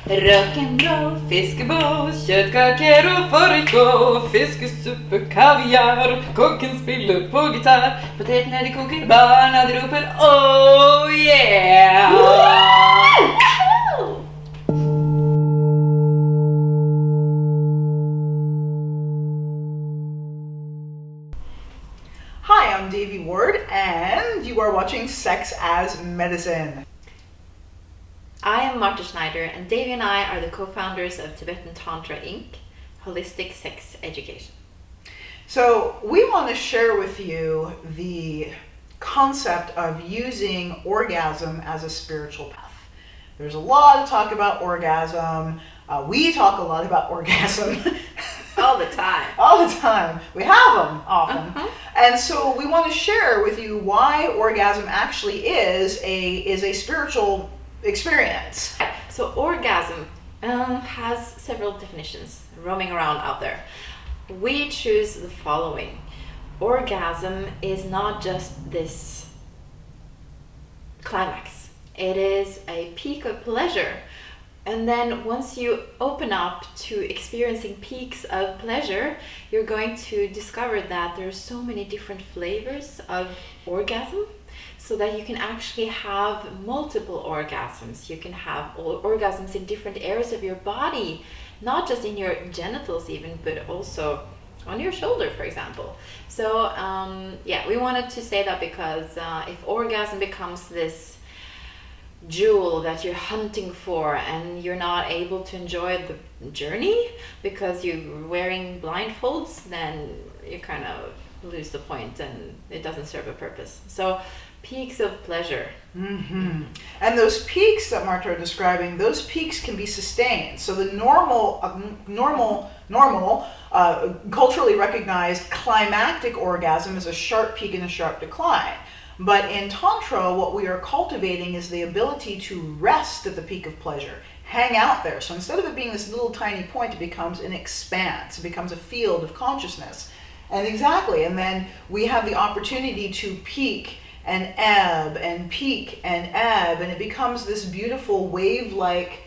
Rock'n'roll, fiskeball, köttkakor och fårikål, fiskesuppe, kaviar, kocken spiller på gitarr, potäterna de kokar, barna de ropar oh yeah! Hi, I'm Devi and you are watching Sex as Medicine. I am Marta Schneider, and Devi and I are the co-founders of Tibetan Tantra Inc., Holistic Sex Education. So we want to share with you the concept of using orgasm as a spiritual path. There's a lot of talk about orgasm. We talk a lot about orgasm. All the time. All the time. We have them often. And so we want to share with you why orgasm actually is a spiritual experience. So orgasm has several definitions roaming around out there. We choose the following. Orgasm is not just this climax. It is a peak of pleasure. And then once you open up to experiencing peaks of pleasure, you're going to discover that there's so many different flavors of orgasm, so that you can actually have multiple orgasms. You can have orgasms in different areas of your body, not just in your genitals even, but also on your shoulder, for example. So we wanted to say that because if orgasm becomes this jewel that you're hunting for and you're not able to enjoy the journey because you're wearing blindfolds, then you kind of lose the point and it doesn't serve a purpose. So peaks of pleasure. And those peaks that Marta are describing, those peaks can be sustained. So the normal, culturally recognized climactic orgasm is a sharp peak and a sharp decline. But in Tantra, what we are cultivating is the ability to rest at the peak of pleasure, hang out there. So instead of it being this little tiny point, it becomes an expanse. It becomes a field of consciousness. And then we have the opportunity to peak and ebb and peak and ebb, and it becomes this beautiful wave-like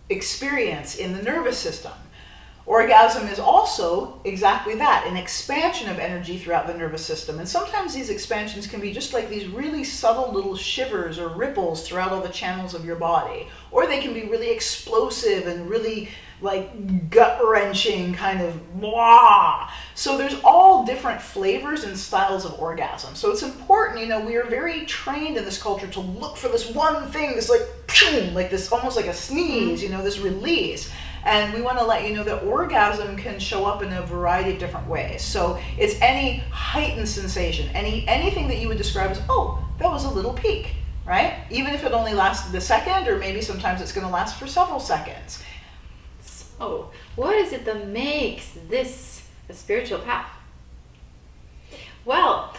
experience in the nervous system. Orgasm is also exactly that, an expansion of energy throughout the nervous system. And sometimes these expansions can be just like these really subtle little shivers or ripples throughout all the channels of your body. Or they can be really explosive and really like gut-wrenching kind of blah. So there's all different flavors and styles of orgasm. So it's important, we are very trained in this culture to look for this one thing, this like this, almost like a sneeze, this release. And we want to let you know that orgasm can show up in a variety of different ways. So it's any heightened sensation, anything that you would describe as, oh, that was a little peak, right? Even if it only lasted a second, or maybe sometimes it's going to last for several seconds. So what is it that makes this a spiritual path? Well,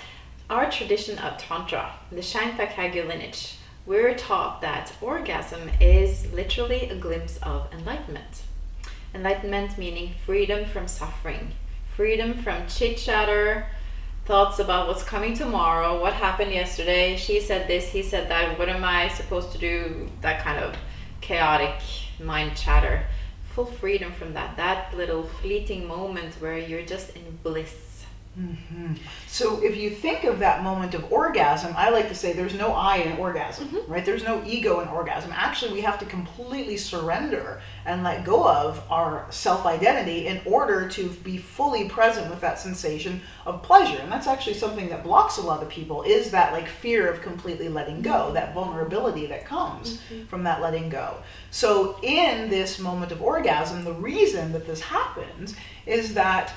our tradition of Tantra, the Shanpa Kagyu lineage, we're taught that orgasm is literally a glimpse of enlightenment. Enlightenment meaning freedom from suffering, freedom from chit-chatter, thoughts about what's coming tomorrow, what happened yesterday, she said this, he said that, what am I supposed to do, that kind of chaotic mind chatter. Full freedom from that little fleeting moment where you're just in bliss. So if you think of that moment of orgasm, I like to say there's no I in orgasm, right? There's no ego in orgasm. Actually, we have to completely surrender and let go of our self-identity in order to be fully present with that sensation of pleasure. And that's actually something that blocks a lot of people, is that like fear of completely letting go, that vulnerability that comes from that letting go. So in this moment of orgasm, the reason that this happens is that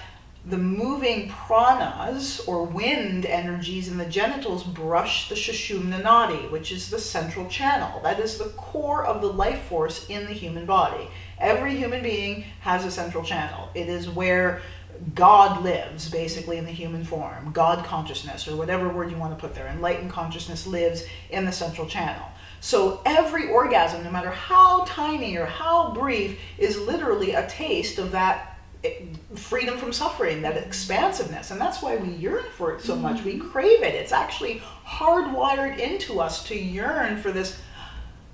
the moving pranas, or wind energies in the genitals, brush the Sushumna Nadi, which is the central channel. That is the core of the life force in the human body. Every human being has a central channel. It is where God lives, basically, in the human form. God consciousness, or whatever word you want to put there. Enlightened consciousness lives in the central channel. So every orgasm, no matter how tiny or how brief, is literally a taste of that freedom from suffering, that expansiveness. And that's why we yearn for it so much. We crave it. It's actually hardwired into us to yearn for this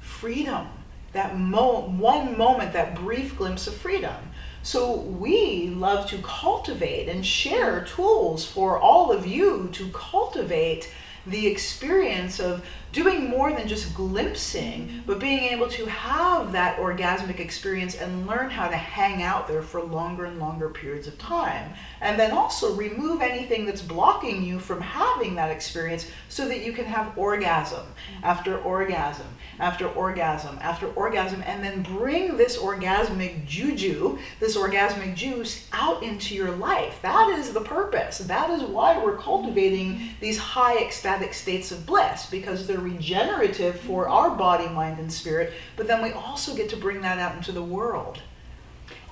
freedom that one moment, that brief glimpse of freedom. So we love to cultivate and share tools for all of you to cultivate the experience of doing more than just glimpsing, but being able to have that orgasmic experience and learn how to hang out there for longer and longer periods of time. And then also remove anything that's blocking you from having that experience so that you can have orgasm after orgasm after orgasm after orgasm, and then bring this orgasmic juju, this orgasmic juice out into your life. That is the purpose. That is why we're cultivating these high ecstatic states of bliss, because they're regenerative for our body, mind, and spirit, but then we also get to bring that out into the world.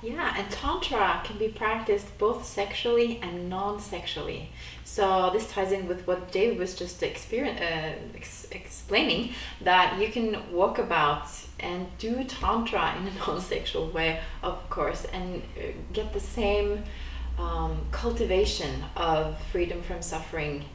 Yeah, and Tantra can be practiced both sexually and non-sexually. So this ties in with what Devi was just explaining, that you can walk about and do Tantra in a non-sexual way, of course, and get the same cultivation of freedom from suffering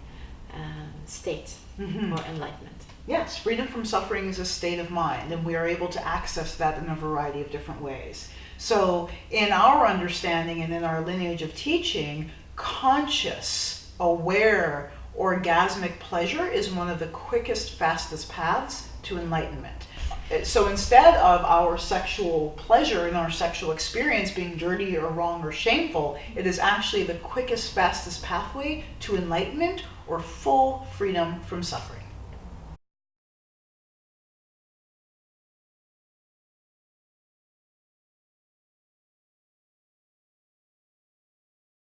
state or enlightenment. Yes, freedom from suffering is a state of mind, and we are able to access that in a variety of different ways. So in our understanding and in our lineage of teaching, conscious, aware, orgasmic pleasure is one of the quickest, fastest paths to enlightenment. So instead of our sexual pleasure and our sexual experience being dirty or wrong or shameful, it is actually the quickest, fastest pathway to enlightenment or full freedom from suffering.